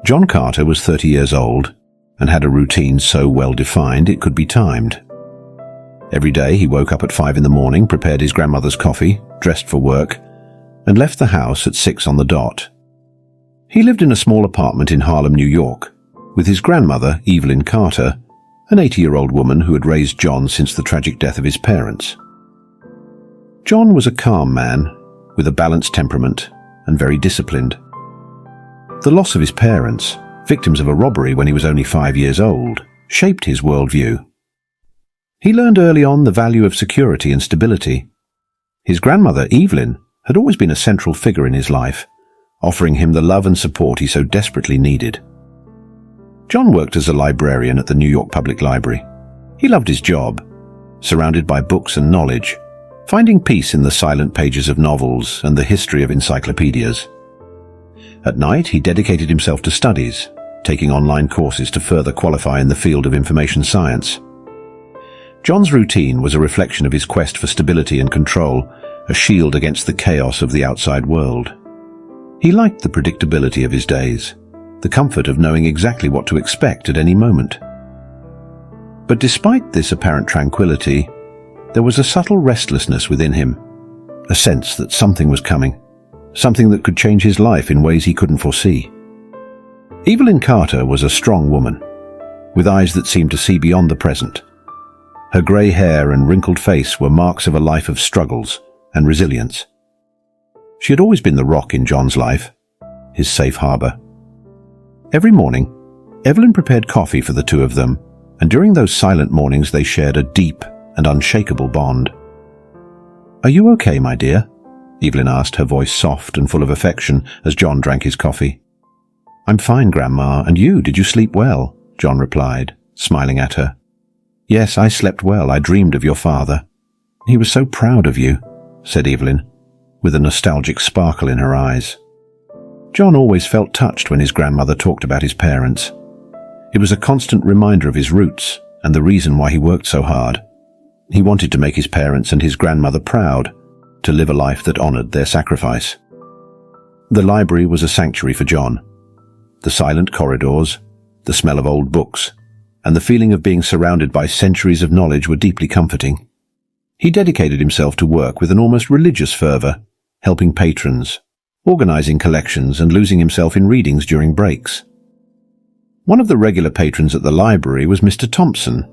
John Carter was 30 years old and had a routine so well defined it could be timed. Every day he woke up at 5 in the morning, prepared his grandmother's coffee, dressed for work, and left the house at 6 on the dot. He lived in a small apartment in Harlem, New York, with his grandmother, Evelyn Carter, an 80-year-old woman who had raised John since the tragic death of his parents. John was a calm man, with a balanced temperament and very disciplined. The loss of his parents, victims of a robbery when he was only 5 years old, shaped his worldview. He learned early on the value of security and stability. His grandmother, Evelyn, had always been a central figure in his life, offering him the love and support he so desperately needed. John worked as a librarian at the New York Public Library. He loved his job, surrounded by books and knowledge, finding peace in the silent pages of novels and the history of encyclopedias. At night, he dedicated himself to studies, taking online courses to further qualify in the field of information science. John's routine was a reflection of his quest for stability and control, a shield against the chaos of the outside world. He liked the predictability of his days, the comfort of knowing exactly what to expect at any moment. But despite this apparent tranquility, there was a subtle restlessness within him, a sense that something was coming, something that could change his life in ways he couldn't foresee. Evelyn Carter was a strong woman, with eyes that seemed to see beyond the present. Her grey hair and wrinkled face were marks of a life of struggles and resilience. She had always been the rock in John's life, his safe harbour. Every morning, Evelyn prepared coffee for the two of them, and during those silent mornings they shared a deep and unshakable bond. "Are you okay, my dear?" Evelyn asked, her voice soft and full of affection as John drank his coffee. "I'm fine, Grandma, and you, did you sleep well?" John replied, smiling at her. "Yes, I slept well. I dreamed of your father. He was so proud of you," said Evelyn, with a nostalgic sparkle in her eyes. John always felt touched when his grandmother talked about his parents. It was a constant reminder of his roots and the reason why he worked so hard. He wanted to make his parents and his grandmother proud, to live a life that honored their sacrifice. The library was a sanctuary for John. The silent corridors, the smell of old books, and the feeling of being surrounded by centuries of knowledge were deeply comforting. He dedicated himself to work with an almost religious fervor, helping patrons, organizing collections, and losing himself in readings during breaks. One of the regular patrons at the library was Mr. Thompson,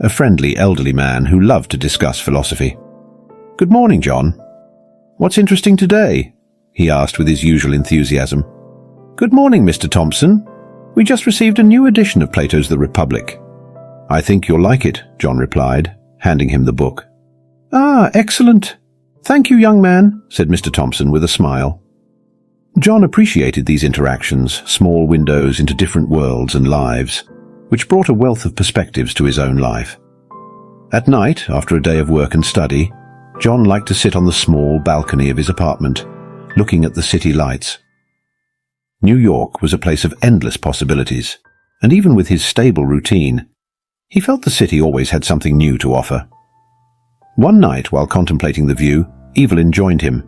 a friendly elderly man who loved to discuss philosophy. "Good morning, John. What's interesting today?" he asked with his usual enthusiasm. "Good morning, Mr. Thompson. We just received a new edition of Plato's The Republic." "I think you'll like it," John replied, handing him the book. "Ah, excellent. Thank you, young man," said Mr. Thompson with a smile. John appreciated these interactions, small windows into different worlds and lives, which brought a wealth of perspectives to his own life. At night, after a day of work and study, John liked to sit on the small balcony of his apartment, looking at the city lights. New York was a place of endless possibilities, and even with his stable routine, he felt the city always had something new to offer. One night, while contemplating the view, Evelyn joined him.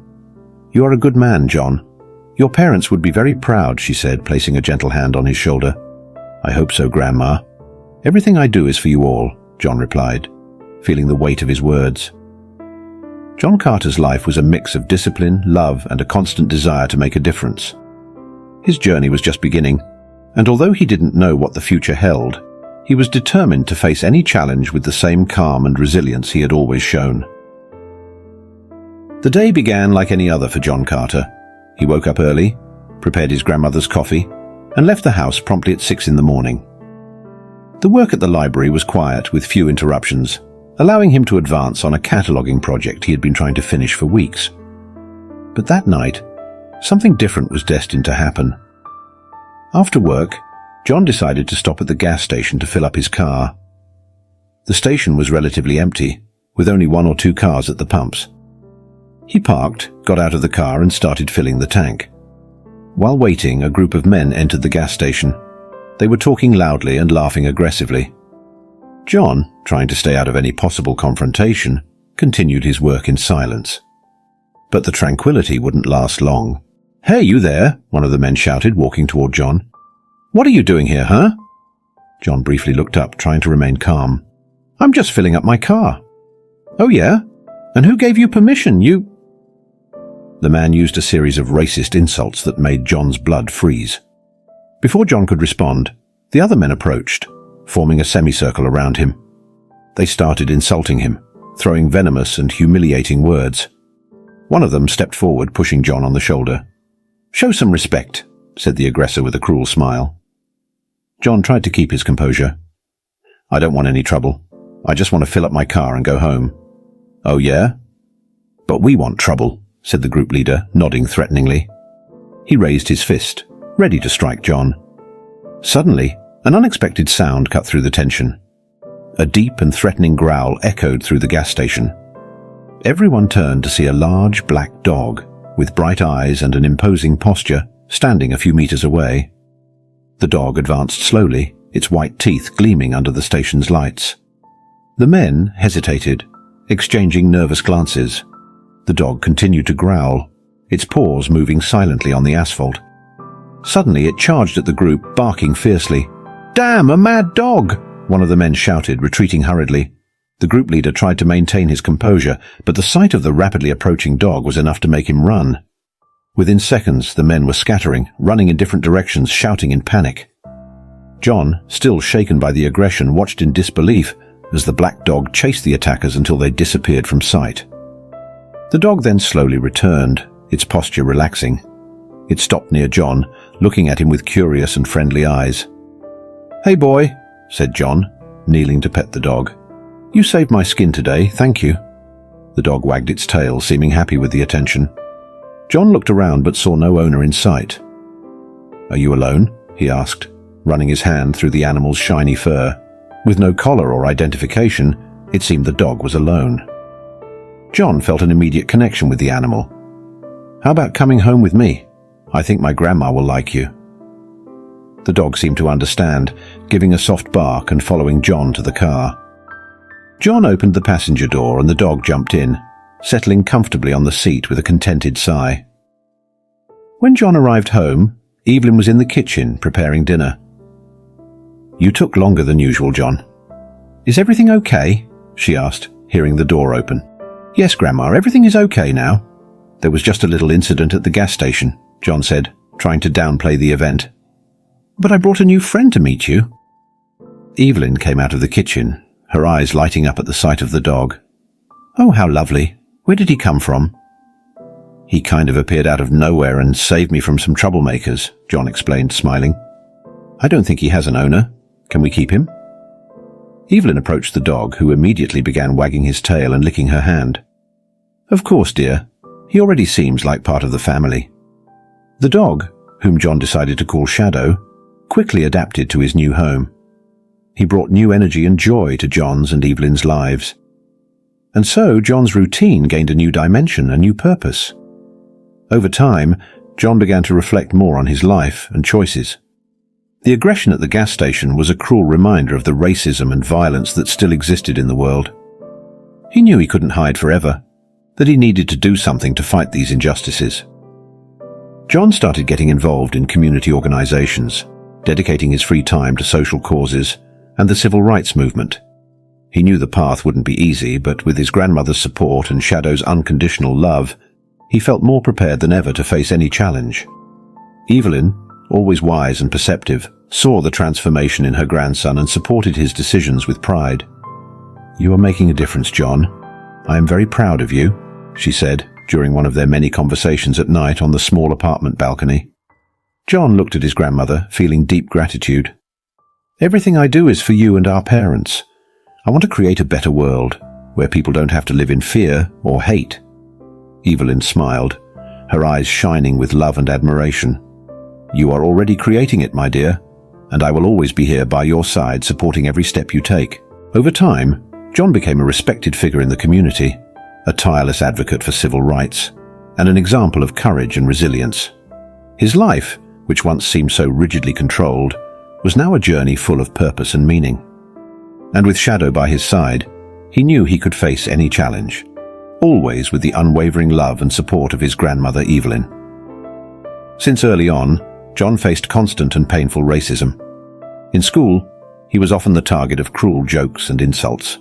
"You are a good man, John. Your parents would be very proud," she said, placing a gentle hand on his shoulder. "I hope so, Grandma. Everything I do is for you all," John replied, feeling the weight of his words. John Carter's life was a mix of discipline, love, and a constant desire to make a difference. His journey was just beginning, and although he didn't know what the future held, he was determined to face any challenge with the same calm and resilience he had always shown. The day began like any other for John Carter. He woke up early, prepared his grandmother's coffee, and left the house promptly at 6 in the morning. The work at the library was quiet, with few interruptions, allowing him to advance on a cataloguing project he had been trying to finish for weeks. But that night, something different was destined to happen. After work, John decided to stop at the gas station to fill up his car. The station was relatively empty, with only 1 or 2 cars at the pumps. He parked, got out of the car, and started filling the tank. While waiting, a group of men entered the gas station. They were talking loudly and laughing aggressively. John, trying to stay out of any possible confrontation, continued his work in silence. But the tranquility wouldn't last long. "Hey, you there!" one of the men shouted, walking toward John. "What are you doing here, huh?" John briefly looked up, trying to remain calm. "I'm just filling up my car." "Oh yeah? And who gave you permission? The man used a series of racist insults that made John's blood freeze. Before John could respond, the other men approached, forming a semicircle around him. They started insulting him, throwing venomous and humiliating words. One of them stepped forward, pushing John on the shoulder. "Show some respect," said the aggressor with a cruel smile. John tried to keep his composure. "I don't want any trouble. I just want to fill up my car and go home." "Oh yeah? But we want trouble," said the group leader, nodding threateningly. He raised his fist, ready to strike John. Suddenly, an unexpected sound cut through the tension. A deep and threatening growl echoed through the gas station. Everyone turned to see a large black dog, with bright eyes and an imposing posture, standing a few meters away. The dog advanced slowly, its white teeth gleaming under the station's lights. The men hesitated, exchanging nervous glances. The dog continued to growl, its paws moving silently on the asphalt. Suddenly it charged at the group, barking fiercely. "Damn, a mad dog!" one of the men shouted, retreating hurriedly. The group leader tried to maintain his composure, but the sight of the rapidly approaching dog was enough to make him run. Within seconds, the men were scattering, running in different directions, shouting in panic. John, still shaken by the aggression, watched in disbelief as the black dog chased the attackers until they disappeared from sight. The dog then slowly returned, its posture relaxing. It stopped near John, looking at him with curious and friendly eyes. "Hey boy," said John, kneeling to pet the dog. "You saved my skin today, thank you." The dog wagged its tail, seeming happy with the attention. John looked around but saw no owner in sight. "Are you alone?" he asked, running his hand through the animal's shiny fur. With no collar or identification, it seemed the dog was alone. John felt an immediate connection with the animal. "How about coming home with me? I think my grandma will like you." The dog seemed to understand, giving a soft bark and following John to the car. John opened the passenger door and the dog jumped in, settling comfortably on the seat with a contented sigh. When John arrived home, Evelyn was in the kitchen preparing dinner. "You took longer than usual, John." "Is everything okay?" she asked, hearing the door open. "Yes, Grandma, everything is okay now. There was just a little incident at the gas station," John said, trying to downplay the event. "But I brought a new friend to meet you." Evelyn came out of the kitchen, her eyes lighting up at the sight of the dog. "Oh, how lovely. Where did he come from?" "He kind of appeared out of nowhere and saved me from some troublemakers," John explained, smiling. "I don't think he has an owner. Can we keep him?" Evelyn approached the dog, who immediately began wagging his tail and licking her hand. "Of course, dear. He already seems like part of the family." The dog, whom John decided to call Shadow, quickly adapted to his new home. He brought new energy and joy to John's and Evelyn's lives. And so John's routine gained a new dimension, a new purpose. Over time, John began to reflect more on his life and choices. The aggression at the gas station was a cruel reminder of the racism and violence that still existed in the world. He knew he couldn't hide forever, that he needed to do something to fight these injustices. John started getting involved in community organizations, dedicating his free time to social causes and the civil rights movement. He knew the path wouldn't be easy, but with his grandmother's support and Shadow's unconditional love, he felt more prepared than ever to face any challenge. Evelyn, always wise and perceptive, saw the transformation in her grandson and supported his decisions with pride. "You are making a difference, John. I am very proud of you," she said during one of their many conversations at night on the small apartment balcony. John looked at his grandmother, feeling deep gratitude. "Everything I do is for you and our parents. I want to create a better world, where people don't have to live in fear or hate." Evelyn smiled, her eyes shining with love and admiration. "You are already creating it, my dear, and I will always be here by your side, supporting every step you take." Over time, John became a respected figure in the community, a tireless advocate for civil rights, and an example of courage and resilience. His life, which once seemed so rigidly controlled, was now a journey full of purpose and meaning. And with Shadow by his side, he knew he could face any challenge, always with the unwavering love and support of his grandmother Evelyn. Since early on, John faced constant and painful racism. In school, he was often the target of cruel jokes and insults.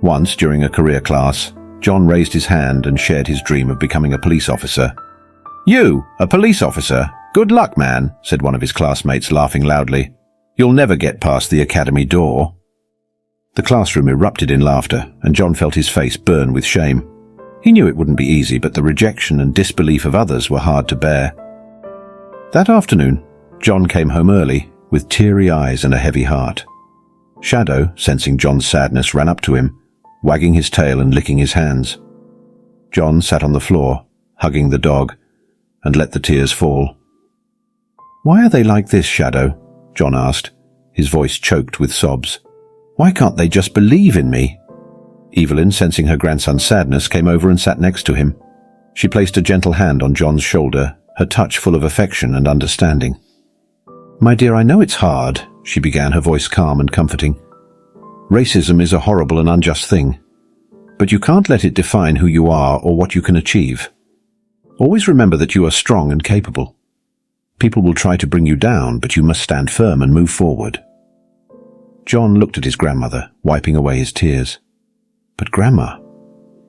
Once, during a career class, John raised his hand and shared his dream of becoming a police officer. "You, a police officer? Good luck, man," said one of his classmates, laughing loudly. "You'll never get past the academy door." The classroom erupted in laughter, and John felt his face burn with shame. He knew it wouldn't be easy, but the rejection and disbelief of others were hard to bear. That afternoon, John came home early, with teary eyes and a heavy heart. Shadow, sensing John's sadness, ran up to him, wagging his tail and licking his hands. John sat on the floor, hugging the dog, and let the tears fall. "Why are they like this, Shadow?" John asked, his voice choked with sobs. "Why can't they just believe in me?" Evelyn, sensing her grandson's sadness, came over and sat next to him. She placed a gentle hand on John's shoulder, her touch full of affection and understanding. "My dear, I know it's hard," she began, her voice calm and comforting. "Racism is a horrible and unjust thing, but you can't let it define who you are or what you can achieve. Always remember that you are strong and capable. People will try to bring you down, but you must stand firm and move forward." John looked at his grandmother, wiping away his tears. "But Grandma,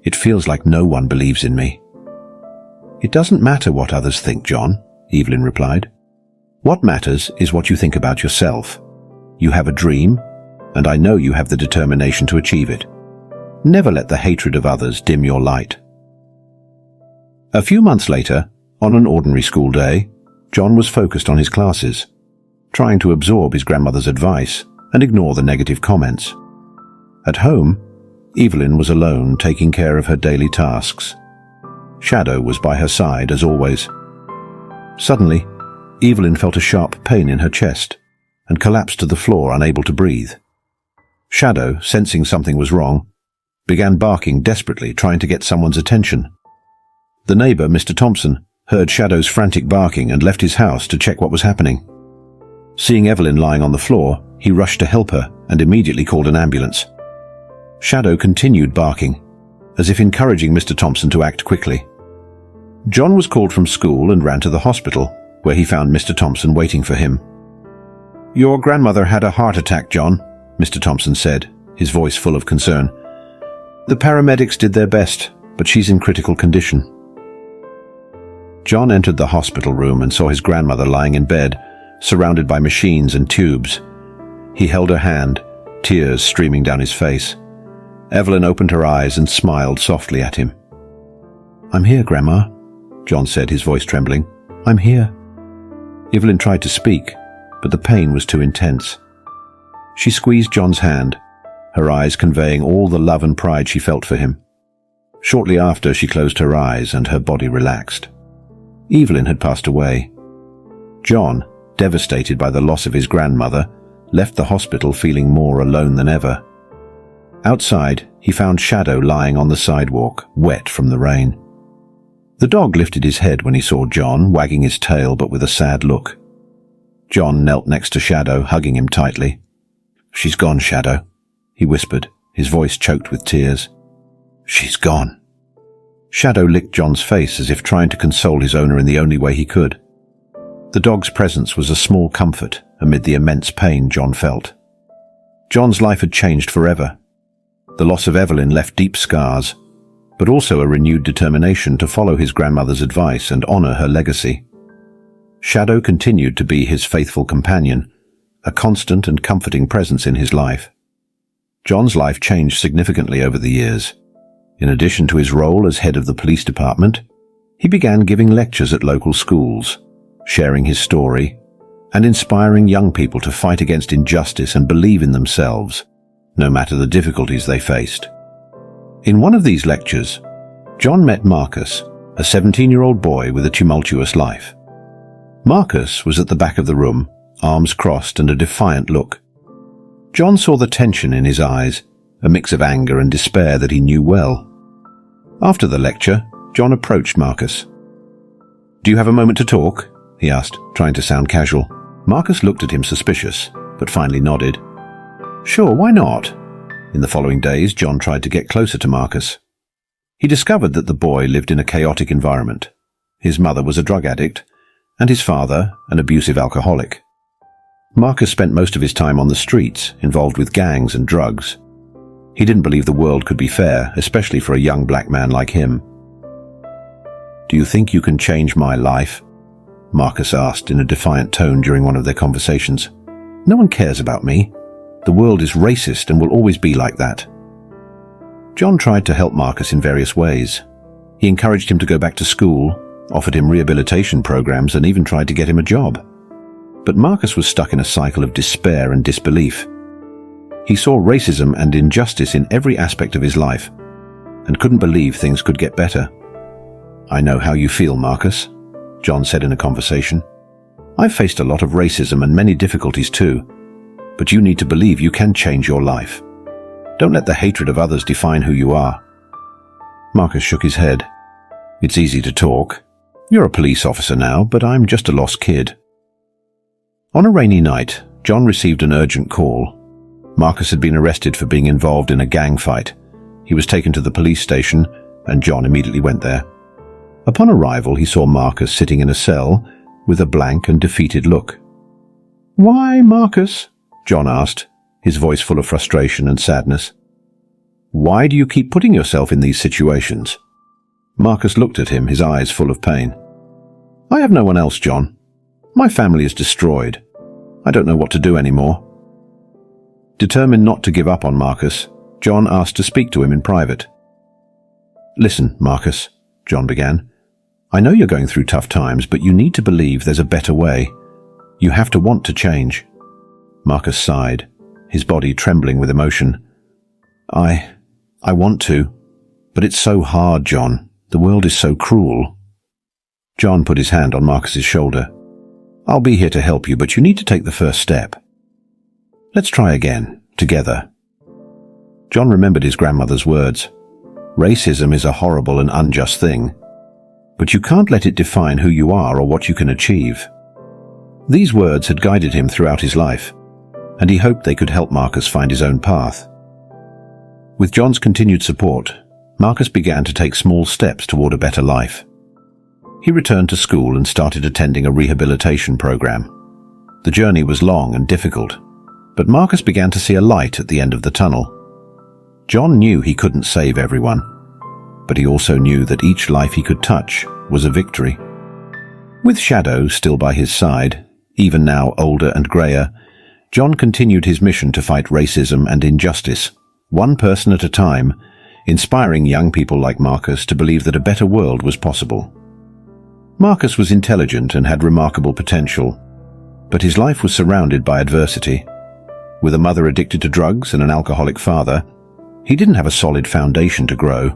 it feels like no one believes in me." "It doesn't matter what others think, John," Evelyn replied. "What matters is what you think about yourself. You have a dream, and I know you have the determination to achieve it. Never let the hatred of others dim your light." A few months later, on an ordinary school day, John was focused on his classes, trying to absorb his grandmother's advice and ignore the negative comments. At home, Evelyn was alone, taking care of her daily tasks. Shadow was by her side, as always. Suddenly, Evelyn felt a sharp pain in her chest and collapsed to the floor, unable to breathe. Shadow, sensing something was wrong, began barking desperately, trying to get someone's attention. The neighbor, Mr. Thompson, heard Shadow's frantic barking and left his house to check what was happening. Seeing Evelyn lying on the floor, he rushed to help her and immediately called an ambulance. Shadow continued barking, as if encouraging Mr. Thompson to act quickly. John was called from school and ran to the hospital, where he found Mr. Thompson waiting for him. "Your grandmother had a heart attack, John," Mr. Thompson said, his voice full of concern. "The paramedics did their best, but she's in critical condition." John entered the hospital room and saw his grandmother lying in bed, surrounded by machines and tubes. He held her hand, tears streaming down his face. Evelyn opened her eyes and smiled softly at him. "I'm here, Grandma," John said, his voice trembling. "I'm here." Evelyn tried to speak, but the pain was too intense. She squeezed John's hand, her eyes conveying all the love and pride she felt for him. Shortly after, she closed her eyes and her body relaxed. Evelyn had passed away. John, devastated by the loss of his grandmother, left the hospital feeling more alone than ever. Outside, he found Shadow lying on the sidewalk, wet from the rain. The dog lifted his head when he saw John, wagging his tail but with a sad look. John knelt next to Shadow, hugging him tightly. "She's gone, Shadow," he whispered, his voice choked with tears. "She's gone." Shadow licked John's face as if trying to console his owner in the only way he could. The dog's presence was a small comfort amid the immense pain John felt. John's life had changed forever. The loss of Evelyn left deep scars, but also a renewed determination to follow his grandmother's advice and honor her legacy. Shadow continued to be his faithful companion, a constant and comforting presence in his life. John's life changed significantly over the years. In addition to his role as head of the police department, he began giving lectures at local schools, sharing his story, and inspiring young people to fight against injustice and believe in themselves, no matter the difficulties they faced. In one of these lectures, John met Marcus, a 17-year-old boy with a tumultuous life. Marcus was at the back of the room, arms crossed and a defiant look. John saw the tension in his eyes, a mix of anger and despair that he knew well. After the lecture, John approached Marcus. "Do you have a moment to talk?" he asked, trying to sound casual. Marcus looked at him suspicious, but finally nodded. "Sure, why not?" In the following days, John tried to get closer to Marcus. He discovered that the boy lived in a chaotic environment. His mother was a drug addict, and his father, an abusive alcoholic. Marcus spent most of his time on the streets, involved with gangs and drugs. He didn't believe the world could be fair, especially for a young black man like him. "Do you think you can change my life?" Marcus asked in a defiant tone during one of their conversations. "No one cares about me. The world is racist and will always be like that." John tried to help Marcus in various ways. He encouraged him to go back to school, offered him rehabilitation programs, and even tried to get him a job. But Marcus was stuck in a cycle of despair and disbelief. He saw racism and injustice in every aspect of his life and couldn't believe things could get better. "I know how you feel, Marcus," John said in a conversation. "I've faced a lot of racism and many difficulties too, but you need to believe you can change your life. Don't let the hatred of others define who you are." Marcus shook his head. "It's easy to talk. You're a police officer now, but I'm just a lost kid." On a rainy night, John received an urgent call. Marcus had been arrested for being involved in a gang fight. He was taken to the police station, and John immediately went there. Upon arrival, he saw Marcus sitting in a cell with a blank and defeated look. "Why, Marcus?" John asked, his voice full of frustration and sadness. "Why do you keep putting yourself in these situations?" Marcus looked at him, his eyes full of pain. "I have no one else, John. My family is destroyed. I don't know what to do anymore." Determined not to give up on Marcus, John asked to speak to him in private. "Listen, Marcus," John began. "I know you're going through tough times, but you need to believe there's a better way. You have to want to change." Marcus sighed, his body trembling with emotion. I want to, but it's so hard, John. The world is so cruel." John put his hand on Marcus's shoulder. "I'll be here to help you, but you need to take the first step. Let's try again, together." John remembered his grandmother's words. "Racism is a horrible and unjust thing, but you can't let it define who you are or what you can achieve." These words had guided him throughout his life, and he hoped they could help Marcus find his own path. With John's continued support, Marcus began to take small steps toward a better life. He returned to school and started attending a rehabilitation program. The journey was long and difficult, but Marcus began to see a light at the end of the tunnel. John knew he couldn't save everyone, but he also knew that each life he could touch was a victory. With Shadow still by his side, even now older and grayer, John continued his mission to fight racism and injustice, one person at a time, inspiring young people like Marcus to believe that a better world was possible. Marcus was intelligent and had remarkable potential, but his life was surrounded by adversity. With a mother addicted to drugs and an alcoholic father, he didn't have a solid foundation to grow.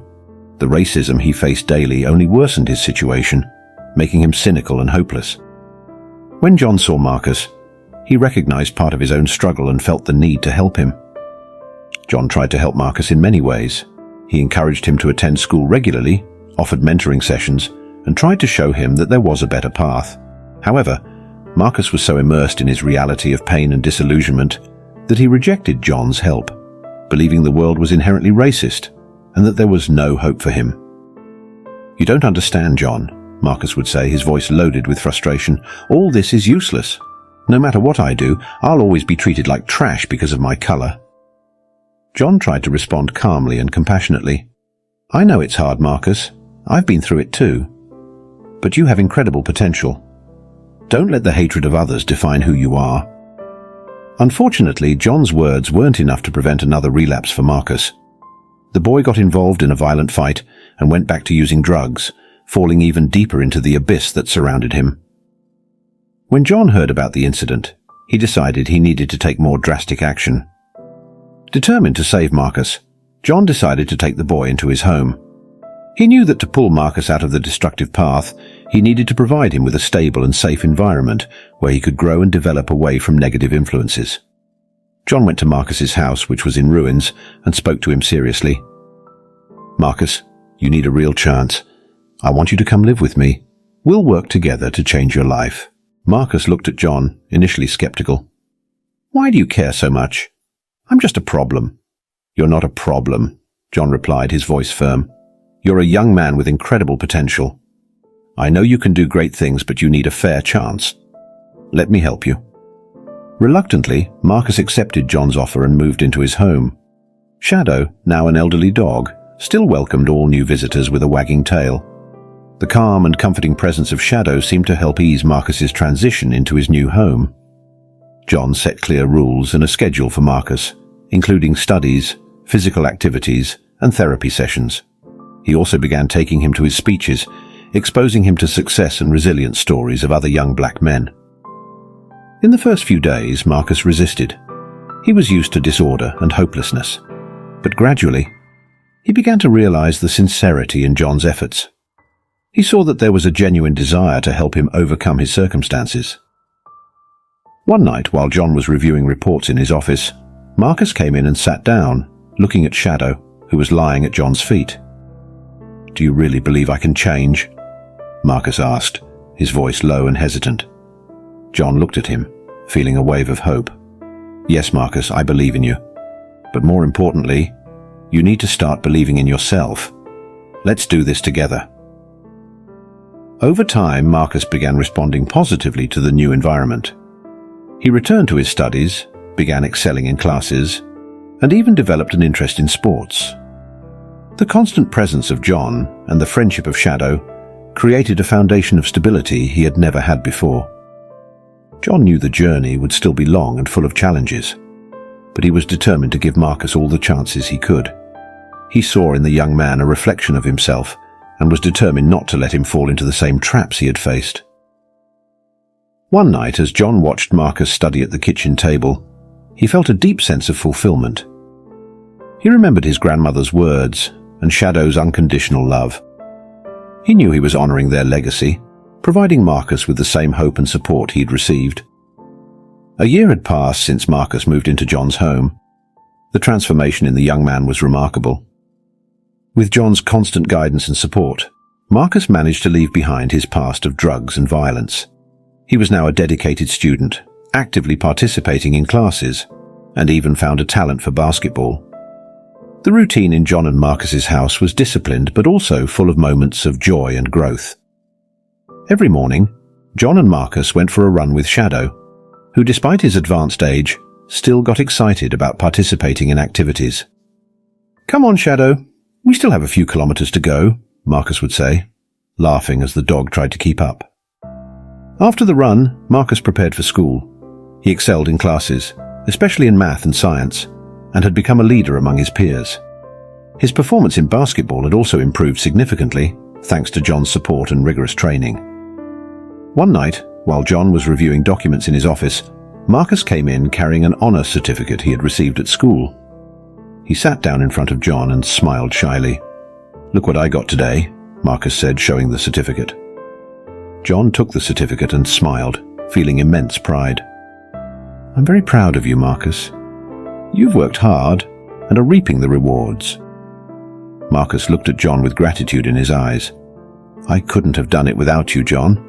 The racism he faced daily only worsened his situation, making him cynical and hopeless. When John saw Marcus, he recognized part of his own struggle and felt the need to help him. John tried to help Marcus in many ways. He encouraged him to attend school regularly, offered mentoring sessions, and tried to show him that there was a better path. However, Marcus was so immersed in his reality of pain and disillusionment that he rejected John's help, believing the world was inherently racist and that there was no hope for him. "You don't understand, John," Marcus would say, his voice loaded with frustration. "All this is useless. No matter what I do, I'll always be treated like trash because of my color." John tried to respond calmly and compassionately. "I know it's hard, Marcus. I've been through it too. But you have incredible potential. Don't let the hatred of others define who you are." Unfortunately, John's words weren't enough to prevent another relapse for Marcus. The boy got involved in a violent fight and went back to using drugs, falling even deeper into the abyss that surrounded him. When John heard about the incident, he decided he needed to take more drastic action. Determined to save Marcus, John decided to take the boy into his home. He knew that to pull Marcus out of the destructive path, he needed to provide him with a stable and safe environment where he could grow and develop away from negative influences. John went to Marcus's house, which was in ruins, and spoke to him seriously. "Marcus, you need a real chance. I want you to come live with me. We'll work together to change your life." Marcus looked at John, initially skeptical. "Why do you care so much? I'm just a problem." "You're not a problem," John replied, his voice firm. "You're a young man with incredible potential. I know you can do great things, but you need a fair chance. Let me help you." Reluctantly, Marcus accepted John's offer and moved into his home. Shadow, now an elderly dog, still welcomed all new visitors with a wagging tail. The calm and comforting presence of Shadow seemed to help ease Marcus's transition into his new home. John set clear rules and a schedule for Marcus, including studies, physical activities, and therapy sessions. He also began taking him to his speeches, exposing him to success and resilience stories of other young black men. In the first few days, Marcus resisted. He was used to disorder and hopelessness. But gradually, he began to realize the sincerity in John's efforts. He saw that there was a genuine desire to help him overcome his circumstances. One night, while John was reviewing reports in his office, Marcus came in and sat down, looking at Shadow, who was lying at John's feet. "Do you really believe I can change?" Marcus asked, his voice low and hesitant. John looked at him, feeling a wave of hope. "Yes, Marcus, I believe in you. But more importantly, you need to start believing in yourself. Let's do this together." Over time, Marcus began responding positively to the new environment. He returned to his studies, began excelling in classes, and even developed an interest in sports. The constant presence of John and the friendship of Shadow created a foundation of stability he had never had before. John knew the journey would still be long and full of challenges, but he was determined to give Marcus all the chances he could. He saw in the young man a reflection of himself and was determined not to let him fall into the same traps he had faced. One night, as John watched Marcus study at the kitchen table, he felt a deep sense of fulfillment. He remembered his grandmother's words and Shadow's unconditional love. He knew he was honoring their legacy, providing Marcus with the same hope and support he'd received. A year had passed since Marcus moved into John's home. The transformation in the young man was remarkable. With John's constant guidance and support, Marcus managed to leave behind his past of drugs and violence. He was now a dedicated student, actively participating in classes, and even found a talent for basketball. The routine in John and Marcus's house was disciplined but also full of moments of joy and growth. Every morning, John and Marcus went for a run with Shadow, who despite his advanced age, still got excited about participating in activities. "Come on, Shadow, we still have a few kilometers to go," Marcus would say, laughing as the dog tried to keep up. After the run, Marcus prepared for school. He excelled in classes, especially in math and science, and had become a leader among his peers. His performance in basketball had also improved significantly, thanks to John's support and rigorous training. One night, while John was reviewing documents in his office, Marcus came in carrying an honor certificate he had received at school. He sat down in front of John and smiled shyly. "Look what I got today," Marcus said, showing the certificate. John took the certificate and smiled, feeling immense pride. "I'm very proud of you, Marcus. You've worked hard and are reaping the rewards." Marcus looked at John with gratitude in his eyes. "I couldn't have done it without you, John.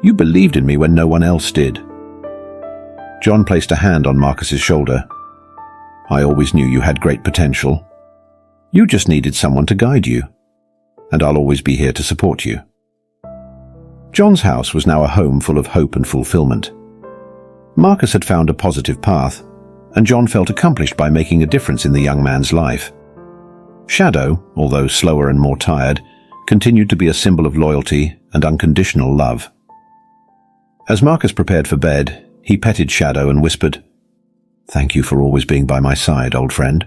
You believed in me when no one else did." John placed a hand on Marcus's shoulder. "I always knew you had great potential. You just needed someone to guide you, and I'll always be here to support you." John's house was now a home full of hope and fulfillment. Marcus had found a positive path, and John felt accomplished by making a difference in the young man's life. Shadow, although slower and more tired, continued to be a symbol of loyalty and unconditional love. As Marcus prepared for bed, he petted Shadow and whispered, "Thank you for always being by my side, old friend."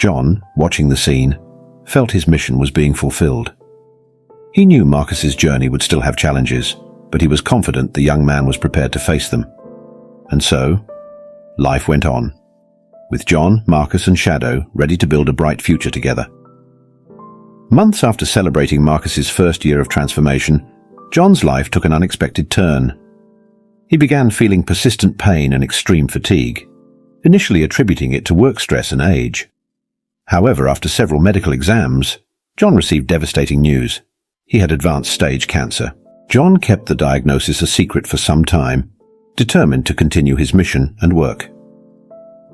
John, watching the scene, felt his mission was being fulfilled. He knew Marcus's journey would still have challenges, but he was confident the young man was prepared to face them. And so, life went on, with John, Marcus, and Shadow ready to build a bright future together. Months after celebrating Marcus's first year of transformation, John's life took an unexpected turn. He began feeling persistent pain and extreme fatigue, initially attributing it to work stress and age. However, after several medical exams, John received devastating news. He had advanced stage cancer. John kept the diagnosis a secret for some time, determined to continue his mission and work.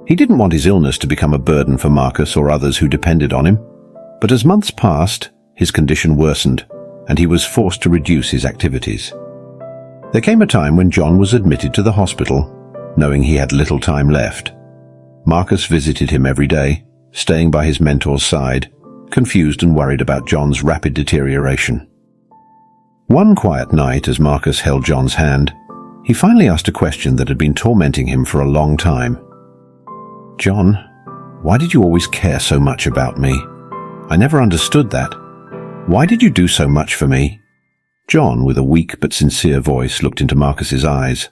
He didn't want his illness to become a burden for Marcus or others who depended on him, but as months passed, his condition worsened, and he was forced to reduce his activities. There came a time when John was admitted to the hospital, knowing he had little time left. Marcus visited him every day, staying by his mentor's side, confused and worried about John's rapid deterioration. One quiet night, as Marcus held John's hand, he finally asked a question that had been tormenting him for a long time. "John, why did you always care so much about me? I never understood that. Why did you do so much for me?" John, with a weak but sincere voice, looked into Marcus's eyes.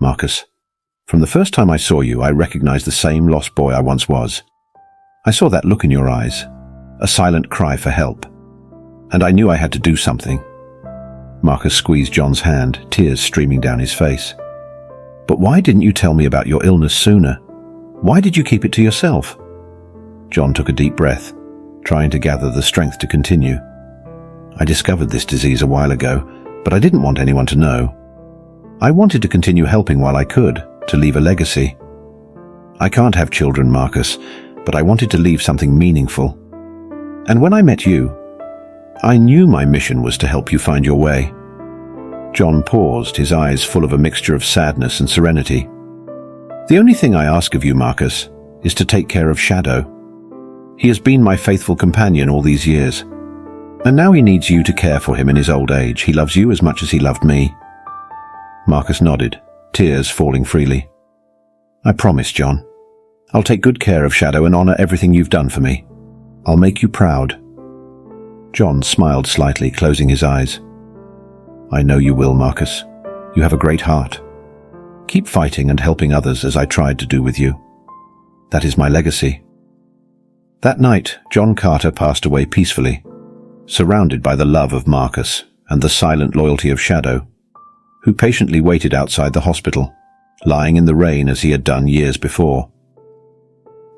"Marcus, from the first time I saw you, I recognized the same lost boy I once was. I saw that look in your eyes, a silent cry for help, and I knew I had to do something." Marcus squeezed John's hand, tears streaming down his face. "But why didn't you tell me about your illness sooner? Why did you keep it to yourself?" John took a deep breath, trying to gather the strength to continue. "I discovered this disease a while ago, but I didn't want anyone to know. I wanted to continue helping while I could, to leave a legacy. I can't have children, Marcus, but I wanted to leave something meaningful. And when I met you, I knew my mission was to help you find your way." John paused, his eyes full of a mixture of sadness and serenity. "The only thing I ask of you, Marcus, is to take care of Shadow. He has been my faithful companion all these years, and now he needs you to care for him in his old age. He loves you as much as he loved me." Marcus nodded, tears falling freely. "I promise, John. I'll take good care of Shadow and honor everything you've done for me. I'll make you proud." John smiled slightly, closing his eyes. "I know you will, Marcus. You have a great heart. Keep fighting and helping others as I tried to do with you. That is my legacy." That night, John Carter passed away peacefully, surrounded by the love of Marcus and the silent loyalty of Shadow, who patiently waited outside the hospital, lying in the rain as he had done years before.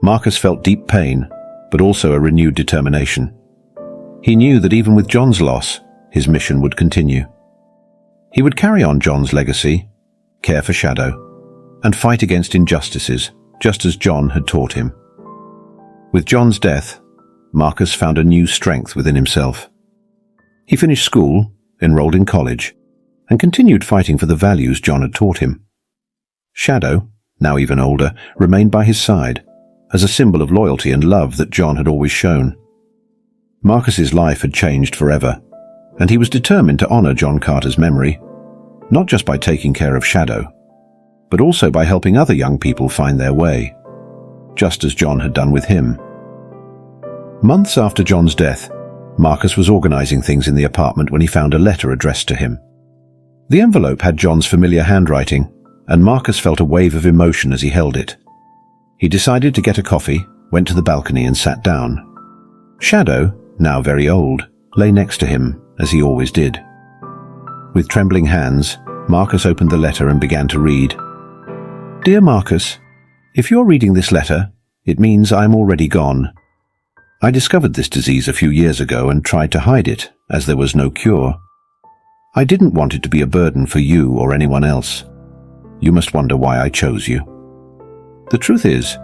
Marcus felt deep pain, but also a renewed determination. He knew that even with John's loss, his mission would continue. He would carry on John's legacy, care for Shadow, and fight against injustices, just as John had taught him. With John's death, Marcus found a new strength within himself. He finished school, enrolled in college, and continued fighting for the values John had taught him. Shadow, now even older, remained by his side, as a symbol of loyalty and love that John had always shown. Marcus's life had changed forever, and he was determined to honor John Carter's memory, not just by taking care of Shadow, but also by helping other young people find their way, just as John had done with him. Months after John's death, Marcus was organizing things in the apartment when he found a letter addressed to him. The envelope had John's familiar handwriting, and Marcus felt a wave of emotion as he held it. He decided to get a coffee, went to the balcony and sat down. Shadow, now very old, lay next to him, as he always did. With trembling hands, Marcus opened the letter and began to read. "Dear Marcus, if you're reading this letter, it means I'm already gone. I discovered this disease a few years ago and tried to hide it, as there was no cure. I didn't want it to be a burden for you or anyone else. You must wonder why I chose you. The truth is,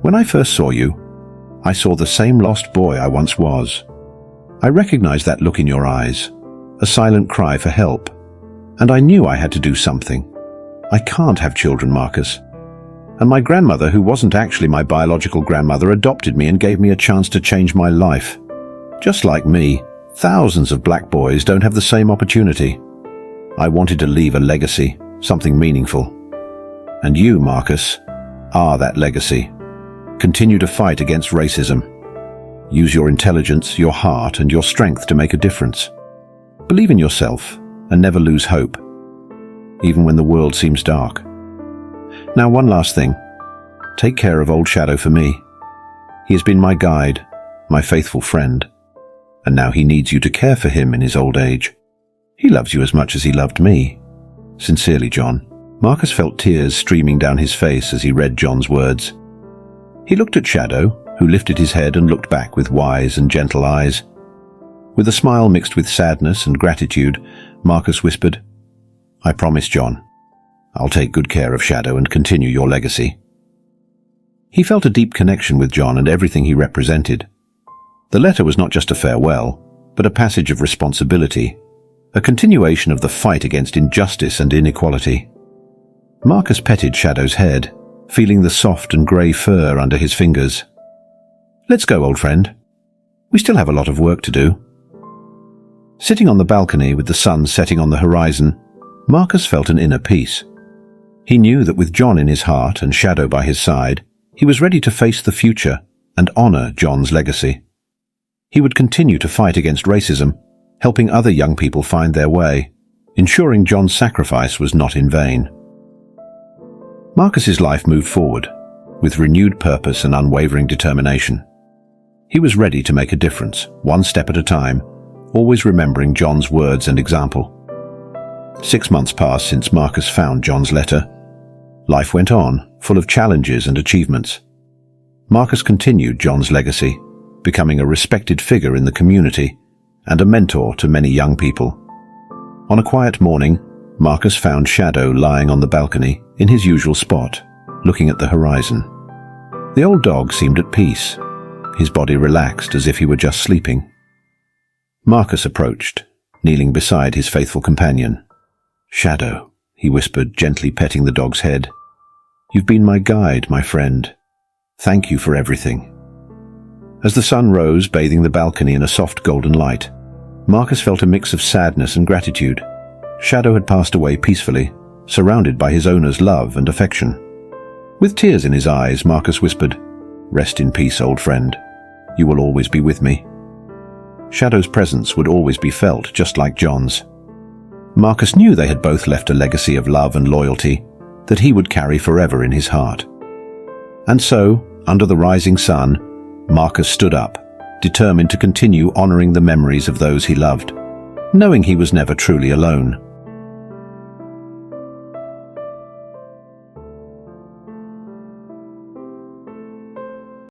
when I first saw you, I saw the same lost boy I once was. I recognized that look in your eyes, a silent cry for help, and I knew I had to do something. I can't have children, Marcus. And my grandmother, who wasn't actually my biological grandmother, adopted me and gave me a chance to change my life. Just like me, thousands of black boys don't have the same opportunity. I wanted to leave a legacy, something meaningful. And you, Marcus, are that legacy. Continue to fight against racism. Use your intelligence, your heart, and your strength to make a difference. Believe in yourself and never lose hope, even when the world seems dark. Now, one last thing. Take care of old Shadow for me. He has been my guide, my faithful friend, and now he needs you to care for him in his old age. He loves you as much as he loved me. Sincerely, John." Marcus felt tears streaming down his face as he read John's words. He looked at Shadow, who lifted his head and looked back with wise and gentle eyes. With a smile mixed with sadness and gratitude, Marcus whispered, "I promise, John. I'll take good care of Shadow and continue your legacy." He felt a deep connection with John and everything he represented. The letter was not just a farewell, but a passage of responsibility, a continuation of the fight against injustice and inequality. Marcus petted Shadow's head, feeling the soft and grey fur under his fingers. "Let's go, old friend. We still have a lot of work to do." Sitting on the balcony with the sun setting on the horizon, Marcus felt an inner peace. He knew that with John in his heart and Shadow by his side, he was ready to face the future and honour John's legacy. He would continue to fight against racism, helping other young people find their way, ensuring John's sacrifice was not in vain. Marcus's life moved forward, with renewed purpose and unwavering determination. He was ready to make a difference, one step at a time, always remembering John's words and example. 6 months passed since Marcus found John's letter. Life went on, full of challenges and achievements. Marcus continued John's legacy, becoming a respected figure in the community and a mentor to many young people. On a quiet morning, Marcus found Shadow lying on the balcony in his usual spot, looking at the horizon. The old dog seemed at peace, his body relaxed as if he were just sleeping. Marcus approached, kneeling beside his faithful companion. "Shadow," he whispered, gently petting the dog's head. "You've been my guide, my friend. Thank you for everything." As the sun rose, bathing the balcony in a soft golden light, Marcus felt a mix of sadness and gratitude. Shadow had passed away peacefully, surrounded by his owner's love and affection. With tears in his eyes, Marcus whispered, "Rest in peace, old friend. You will always be with me." Shadow's presence would always be felt, just like John's. Marcus knew they had both left a legacy of love and loyalty that he would carry forever in his heart. And so, under the rising sun, Marcus stood up, determined to continue honoring the memories of those he loved, knowing he was never truly alone.